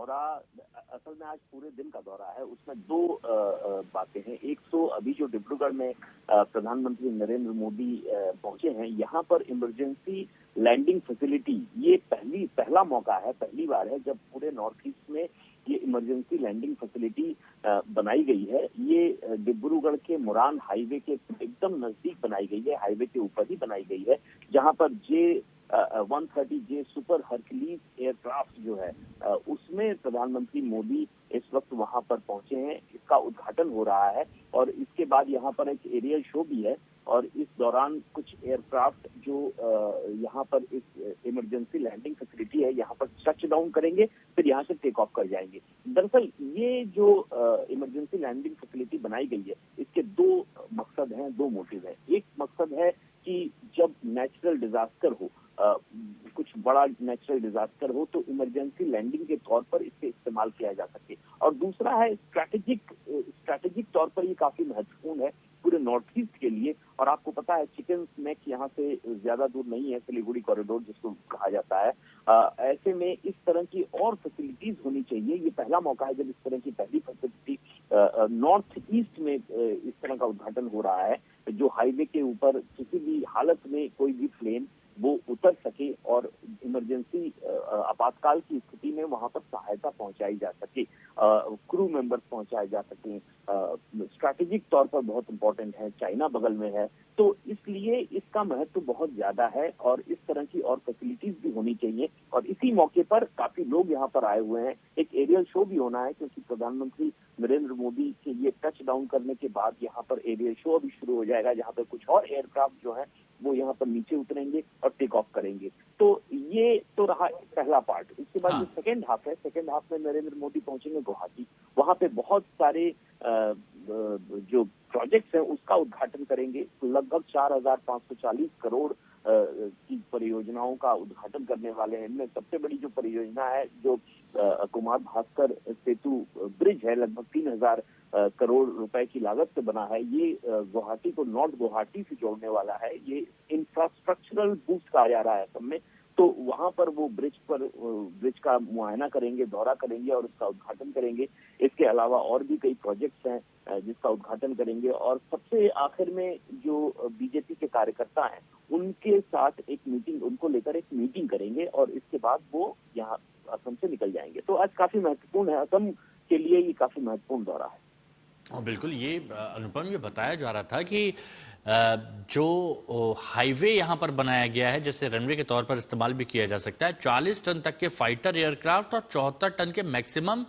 दौरा असल में आज पूरे दिन का दौरा है, उसमें दो बातें हैं। एक तो अभी जो डिब्रूगढ़ में प्रधानमंत्री नरेंद्र मोदी पहुंचे हैं, यहाँ पर इमरजेंसी लैंडिंग फैसिलिटी, ये पहला मौका है, पहली बार है जब पूरे नॉर्थ ईस्ट में ये इमरजेंसी लैंडिंग फैसिलिटी बनाई गई है। ये डिब्रूगढ़ के मुरान हाईवे के एकदम नजदीक बनाई गई है, हाईवे के ऊपर ही बनाई गई है, जहां पर J-130J सुपर हरक्यूलिस एयरक्राफ्ट जो है उसमें प्रधानमंत्री मोदी इस वक्त वहां पर पहुंचे हैं। इसका उद्घाटन हो रहा है और इसके बाद यहाँ पर एक एरियल शो भी है और इस दौरान कुछ एयरक्राफ्ट जो यहाँ पर इस इमरजेंसी लैंडिंग फैसिलिटी है यहाँ पर टच डाउन करेंगे, फिर यहाँ से टेक ऑफ कर जाएंगे। दरअसल ये जो इमरजेंसी लैंडिंग फैसिलिटी बनाई गई है, इसके दो मकसद हैं, दो मोटिव है। एक मकसद है कि जब नेचुरल डिजास्टर हो, कुछ बड़ा नेचुरल डिजास्टर हो, तो इमरजेंसी लैंडिंग के तौर पर इससे इस्तेमाल किया जा सके। और दूसरा है स्ट्रैटेजिक तौर पर ये काफी महत्वपूर्ण है पूरे नॉर्थ ईस्ट के लिए। और आपको पता है चिकन स्नैक यहाँ से ज्यादा दूर नहीं है, सिलीगुड़ी कॉरिडोर जिसको कहा जाता है। ऐसे में इस तरह की और फैसिलिटीज होनी चाहिए। ये पहला मौका है जब इस तरह की पहली फैसिलिटी नॉर्थ ईस्ट में इस तरह का उद्घाटन हो रहा है, जो हाईवे के ऊपर किसी भी हालत में कोई भी प्लेन वो उतर सके और इमरजेंसी आपातकाल की स्थिति में वहां पर सहायता पहुंचाई जा सके, क्रू मेंबर्स पहुंचाए जा सके। स्ट्रैटेजिक तौर पर बहुत इंपॉर्टेंट है, चाइना बगल में है, तो इसलिए इसका महत्व बहुत ज्यादा है और इस तरह की और फैसिलिटीज भी होनी चाहिए। और इसी मौके पर काफी लोग यहाँ पर आए हुए हैं। एक एरियल शो भी होना है क्योंकि प्रधानमंत्री नरेंद्र मोदी के ये टच डाउन करने के बाद यहाँ पर एरियल शो भी शुरू हो जाएगा, जहाँ पर कुछ और एयरक्राफ्ट जो है वो यहाँ पर नीचे उतरेंगे और टेक ऑफ करेंगे। तो ये तो रहा पहला पार्ट। इसके बाद जो सेकेंड हाफ है, सेकेंड हाफ में नरेंद्र मोदी पहुंचेंगे गुवाहाटी, वहां पे बहुत सारे जो प्रोजेक्ट्स हैं उसका उद्घाटन करेंगे। लगभग 4,540 करोड़ की परियोजनाओं का उद्घाटन करने वाले हैं। इनमें सबसे बड़ी जो परियोजना है जो कुमार भास्कर सेतु ब्रिज है, लगभग 3,000 करोड़ रुपए की लागत से बना है। ये गुवाहाटी को नॉर्थ गुवाहाटी से जोड़ने वाला है। ये इंफ्रास्ट्रक्चरल बूस्ट कहा जा रहा है सब में। तो वहां पर वो ब्रिज का मुआयना करेंगे, दौरा करेंगे और उसका उद्घाटन करेंगे। इसके अलावा और भी कई प्रोजेक्ट्स हैं जिसका उद्घाटन करेंगे। और सबसे आखिर में जो बीजेपी के कार्यकर्ता हैं उनके साथ एक मीटिंग, उनको लेकर एक मीटिंग करेंगे और इसके बाद वो यहाँ असम से निकल जाएंगे। तो आज काफी महत्वपूर्ण है, असम के लिए ये काफी महत्वपूर्ण दौरा है। और बिल्कुल ये अनुपम, ये बताया जा रहा था कि जो हाईवे यहाँ पर बनाया गया है जैसे रनवे के तौर पर इस्तेमाल भी किया जा सकता है, 40 टन तक के फाइटर एयरक्राफ्ट और 74 टन के मैक्सिमम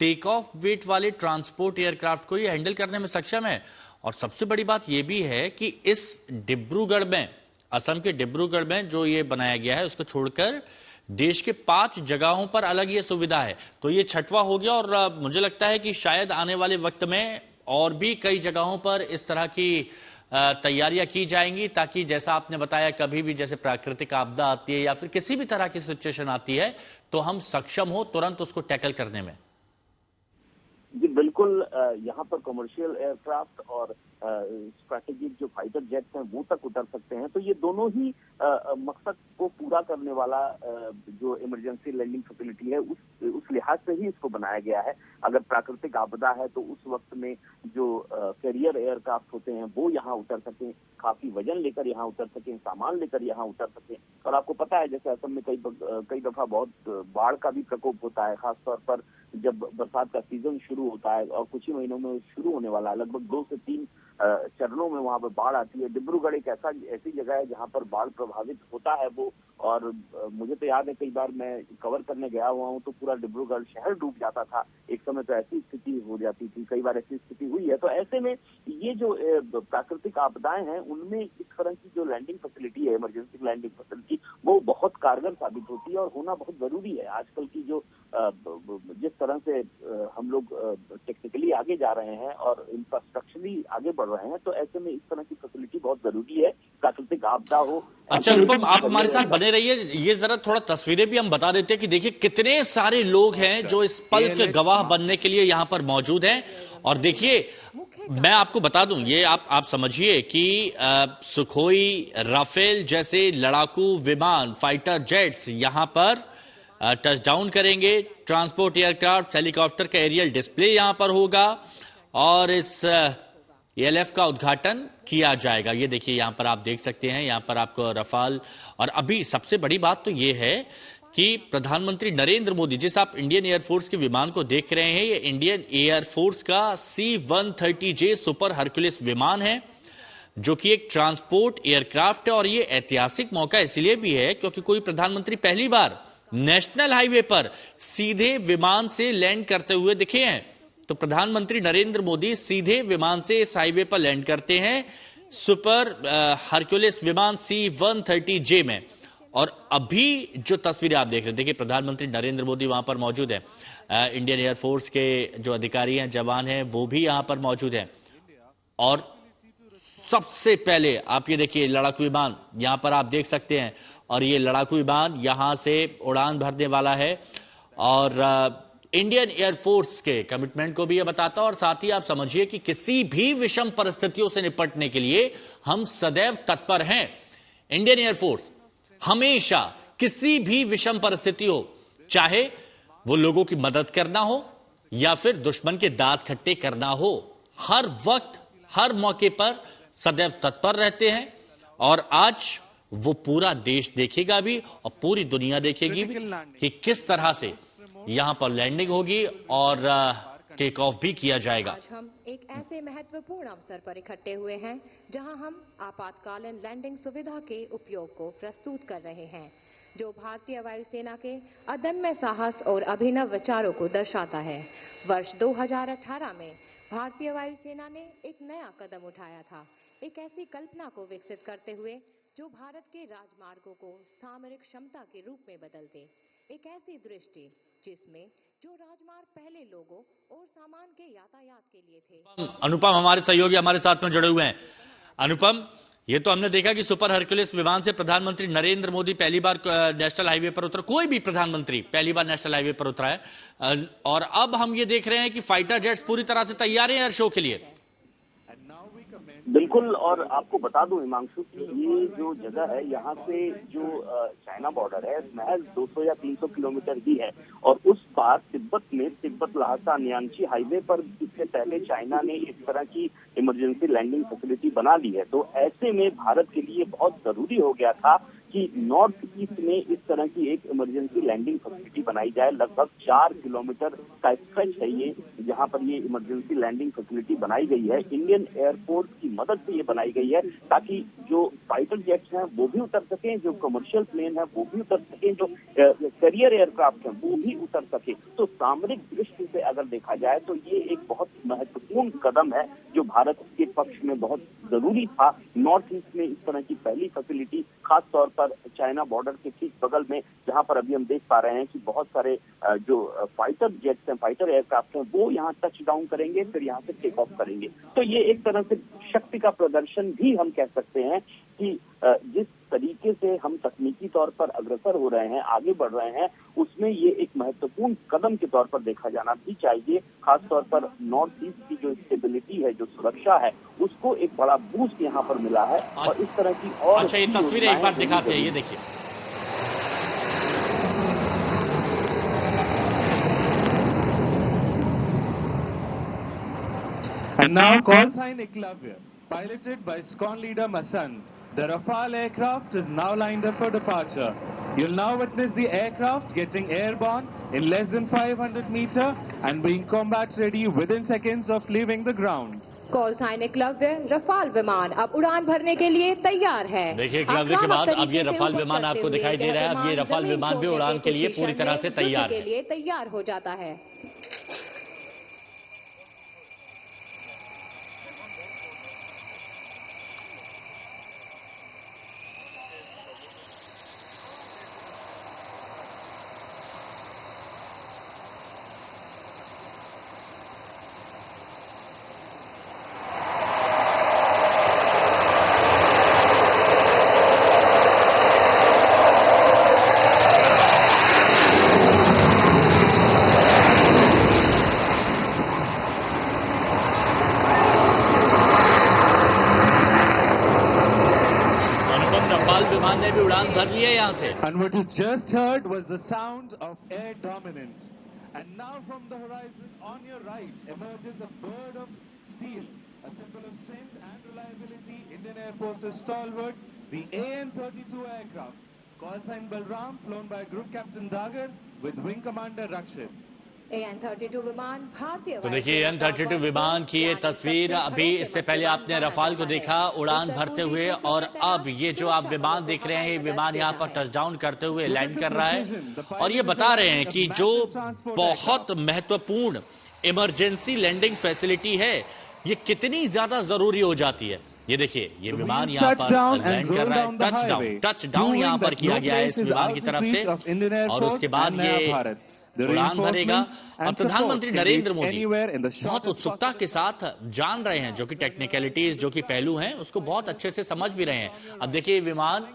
टेक ऑफ वेट वाले ट्रांसपोर्ट एयरक्राफ्ट को ये हैंडल करने में सक्षम है। और सबसे बड़ी बात ये भी है कि इस डिब्रूगढ़ में, असम के डिब्रूगढ़ में जो ये बनाया गया है उसको छोड़कर देश के 5 जगहों पर अलग ये सुविधा है। तो ये 6वां हो गया और मुझे लगता है कि शायद आने वाले वक्त में और भी कई जगहों पर इस तरह की तैयारियां की जाएंगी ताकि जैसा आपने बताया कभी भी जैसे प्राकृतिक आपदा आती है या फिर किसी भी तरह की सिचुएशन आती है तो हम सक्षम हो तुरंत उसको टैकल करने में। जी बिल्कुल, यहाँ पर कमर्शियल एयरक्राफ्ट और स्ट्रैटेजिक जो फाइटर जेट्स हैं वो तक उतर सकते हैं। तो ये दोनों ही मकसद को पूरा करने वाला जो इमरजेंसी लैंडिंग फैसिलिटी है उस लिहाज से ही इसको बनाया गया है। अगर प्राकृतिक आपदा है तो उस वक्त में जो कैरियर एयरक्राफ्ट होते हैं वो यहाँ उतर सकें, काफी वजन लेकर यहाँ उतर सकें, सामान लेकर यहाँ उतर सकें। और आपको पता है जैसे असम में कई दफा बहुत बाढ़ का भी प्रकोप होता है, खासतौर पर जब बरसात का सीजन शुरू होता है और कुछ ही महीनों में शुरू होने वाला है। लगभग 2 से 3 चरणों में वहां पर बाढ़ आती है। डिब्रूगढ़ एक ऐसी जगह है जहां पर बाढ़ प्रभावित होता है वो, और मुझे तो याद है कई बार मैं कवर करने गया हुआ हूं तो पूरा डिब्रूगढ़ शहर डूब जाता था। एक समय तो ऐसी स्थिति हो जाती थी, कई बार ऐसी स्थिति हुई है। तो ऐसे में ये जो प्राकृतिक आपदाएं हैं उनमें इस तरह की जो लैंडिंग फैसिलिटी है, इमरजेंसी लैंडिंग फैसिलिटी, वो बहुत कारगर साबित होती है और होना बहुत जरूरी है। आजकल की जो जिस तरह से हम लोग टेक्निकली आगे जा रहे हैं और इंफ्रास्ट्रक्चरली आगे बढ़ रहे हैं, तो ऐसे में इस तरह की फैसिलिटी बहुत जरूरी है। प्राकृतिक आपदा हो। अच्छा अनुपम, आप हमारे साथ बने रहिए। ये जरा थोड़ा तस्वीरें भी हम बता देते हैं कि देखिए कितने सारे लोग हैं जो इस पल के गवाह बनने के लिए यहाँ पर मौजूद हैं। और देखिए मैं आपको बता दूं, ये आप समझिए कि सुखोई, राफेल जैसे लड़ाकू विमान, फाइटर जेट्स यहाँ पर टच डाउन करेंगे। ट्रांसपोर्ट एयरक्राफ्ट, हेलीकॉप्टर का एरियल डिस्प्ले यहां पर होगा और इस एएलएफ का उद्घाटन किया जाएगा। ये देखिए, यहां पर आप देख सकते हैं, यहां पर आपको रफाल। और अभी सबसे बड़ी बात तो ये है कि प्रधानमंत्री नरेंद्र मोदी, जिस आप इंडियन एयरफोर्स के विमान को देख रहे हैं, ये इंडियन एयरफोर्स का C-130J सुपर हरक्यूलिस विमान है, जो कि एक ट्रांसपोर्ट एयरक्राफ्ट है। और ये ऐतिहासिक मौका इसलिए भी है क्योंकि कोई प्रधानमंत्री पहली बार नेशनल हाईवे पर सीधे विमान से लैंड करते हुए दिखे हैं। तो प्रधानमंत्री नरेंद्र मोदी सीधे विमान से इस हाईवे पर लैंड करते हैं, सुपर हरक्यूलिस विमान C-130J में। और अभी जो तस्वीरें आप देख रहे हैं, देखिए प्रधानमंत्री नरेंद्र मोदी वहां पर मौजूद हैं, इंडियन एयरफोर्स के जो अधिकारी हैं, जवान हैं, वो भी यहां पर मौजूद हैं। और सबसे पहले आप ये देखिए, लड़ाकू विमान यहां पर आप देख सकते हैं, और ये लड़ाकू विमान यहां से उड़ान भरने वाला है। और इंडियन एयरफोर्स के कमिटमेंट को भी यह बताता है, और साथ ही आप समझिए कि किसी भी विषम परिस्थितियों से निपटने के लिए हम सदैव तत्पर हैं। इंडियन एयरफोर्स हमेशा किसी भी विषम परिस्थिति हो, चाहे वो लोगों की मदद करना हो या फिर दुश्मन के दांत खट्टे करना हो, हर वक्त हर मौके पर सदैव तत्पर रहते हैं। और आज वो पूरा देश देखेगा भी और पूरी दुनिया देखेगी भी कि किस तरह से यहां पर लैंडिंग होगी और टेक ऑफ भी किया जाएगा। आज हम एक ऐसे महत्वपूर्ण अवसर पर इकट्ठे हुए हैं जहां हम आपातकालीन लैंडिंग सुविधा के उपयोग को प्रस्तुत कर रहे हैं, जो भारतीय वायुसेना के अदम्य साहस और अभिनव विचारों को दर्शाता है। वर्ष 2018 में भारतीय वायुसेना ने एक नया कदम उठाया था, एक ऐसी कल्पना को विकसित करते हुए जो भारत के राजमार्गों को सामरिक क्षमता के रूप में बदल दे। एक ऐसी दृष्टि जिसमें जो राजमार्ग पहले लोगों और सामान के यातायात के लिए थे। अनुपम हमारे सहयोगी हमारे साथ में जुड़े हुए हैं। अनुपम, ये तो हमने देखा कि सुपर हरक्यूलिस विमान से प्रधानमंत्री नरेंद्र मोदी पहली बार नेशनल हाईवे पर उतरा, कोई भी प्रधानमंत्री पहली बार नेशनल हाईवे पर उतरा है। और अब हम ये देख रहे हैं कि फाइटर जेट्स पूरी तरह से तैयार हैं एयर शो के लिए। बिल्कुल, और आपको बता दूं हिमांशु कि ये जो जगह है, यहाँ से जो चाइना बॉर्डर है, महज 200 या 300 किलोमीटर ही है। और उस पार तिब्बत में तिब्बत लहासा नियांची हाईवे पर इससे पहले चाइना ने इस तरह की इमरजेंसी लैंडिंग फैसिलिटी बना ली है। तो ऐसे में भारत के लिए बहुत जरूरी हो गया था कि नॉर्थ ईस्ट में इस तरह की एक इमरजेंसी लैंडिंग फैसिलिटी बनाई जाए। लगभग 4 किलोमीटर का स्ट्रेच है ये, जहां पर ये इमरजेंसी लैंडिंग फैसिलिटी बनाई गई है। इंडियन एयरफोर्स की मदद से ये बनाई गई है ताकि जो फाइटर जेट्स हैं वो भी उतर सकें, जो कमर्शियल प्लेन है वो भी उतर सकें, जो कैरियर एयरक्राफ्ट हैं वो भी उतर सके। तो सामरिक दृष्टि से अगर देखा जाए तो ये एक बहुत महत्वपूर्ण कदम है जो भारत के पक्ष में बहुत जरूरी था। नॉर्थ ईस्ट में इस तरह की पहली फैसिलिटी, खास तौर पर चाइना बॉर्डर के ठीक बगल में, जहां पर अभी हम देख पा रहे हैं कि बहुत सारे जो फाइटर जेट्स हैं, फाइटर एयरक्राफ्ट हैं, वो यहाँ टच डाउन करेंगे, फिर यहाँ से टेक ऑफ करेंगे। तो ये एक तरह से शक्ति का प्रदर्शन भी हम कह सकते हैं कि जिस तरीके से हम तकनीकी तौर पर अग्रसर हो रहे हैं, आगे बढ़ रहे हैं, उसमें ये एक महत्वपूर्ण कदम के तौर पर देखा जाना भी चाहिए। खास तौर पर नॉर्थ ईस्ट की जो स्टेबिलिटी है, जो सुरक्षा है, उसको एक बड़ा बूस्ट यहाँ पर मिला है। और इस तरह की और अच्छा, ये तस्वीरें एक बार दिखाते हैं, ये देखिए। And now call sign Eklavya, piloted by Squadron Leader Masan. The Rafale aircraft is now lined up for departure. You'll now witness the aircraft getting airborne in less than 500 meters and being combat ready within seconds of leaving the ground. Call sign Eklavya, Rafale विमान अब उड़ान भरने के लिए तैयार है। देखिए, एकलव्य के बाद अब ये रफाल विमान आपको दिखाई दे रहा है। अब ये रफाल विमान भी उड़ान के लिए पूरी तरह से तैयार हो जाता है। विमान ने भी उड़ान भर ली है यहाँ से। And what you just heard was the sound of air dominance. And now from the horizon on your right emerges a bird of steel, a symbol of strength and reliability. Indian Air Force's stalwart, the AN-32 aircraft. Call sign Balram, flown by Group Captain Dagar with Wing Commander Rakshit. AN-32 विमान भारतीय तो देखिए AN-32 विमान की ये तस्वीर, अभी इससे पहले आपने रफाल को देखा उड़ान भरते हुए, और अब ये जो आप विमान देख रहे हैं, ये विमान यहाँ पर टचडाउन करते हुए लैंड कर रहा है। और ये बता रहे हैं कि जो बहुत महत्वपूर्ण इमरजेंसी लैंडिंग फैसिलिटी है, ये कितनी ज्यादा जरूरी हो जाती है। ये देखिए, ये विमान यहाँ पर लैंड कर रहा है, टचडाउन यहाँ पर किया गया है इस विमान की तरफ से, और उसके बाद ये उड़ान भरेगा। और प्रधानमंत्री नरेंद्र मोदी बहुत उत्सुकता के साथ जान रहे हैं, जो कि टेक्निकलिटीज, जो कि पहलू हैं, उसको बहुत अच्छे से समझ भी रहे हैं। अब देखिए, विमान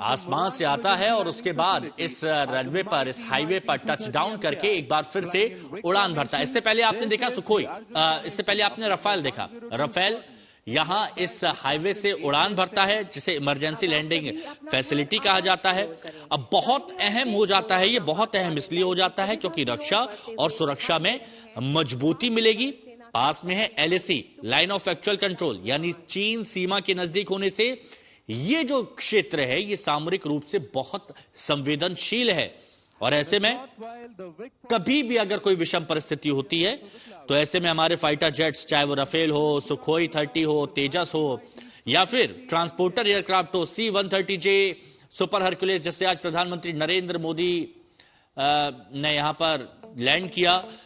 आसमान से आता है और उसके बाद इस रनवे पर, इस हाईवे पर टच डाउन करके एक बार फिर से उड़ान भरता है। इससे पहले आपने देखा सुखोई, इससे पहले आपने रफेल देखा। रफेल यहां इस हाईवे से उड़ान भरता है, जिसे इमरजेंसी लैंडिंग फैसिलिटी कहा जाता है। अब बहुत अहम हो जाता है, ये बहुत अहम इसलिए हो जाता है क्योंकि रक्षा और सुरक्षा में मजबूती मिलेगी। पास में है LAC, line of actual control, यानी चीन सीमा के नजदीक होने से ये जो क्षेत्र है, ये सामरिक रूप से बहुत संवेदनशील है। और ऐसे में कभी भी अगर कोई विषम परिस्थिति होती है, तो ऐसे में हमारे फाइटर जेट्स, चाहे वो रफेल हो, सुखोई 30 हो, तेजस हो, या फिर ट्रांसपोर्टर एयरक्राफ्ट हो, C-130J, सुपर हरक्यूलिस, जिससे आज प्रधानमंत्री नरेंद्र मोदी ने यहां पर लैंड किया,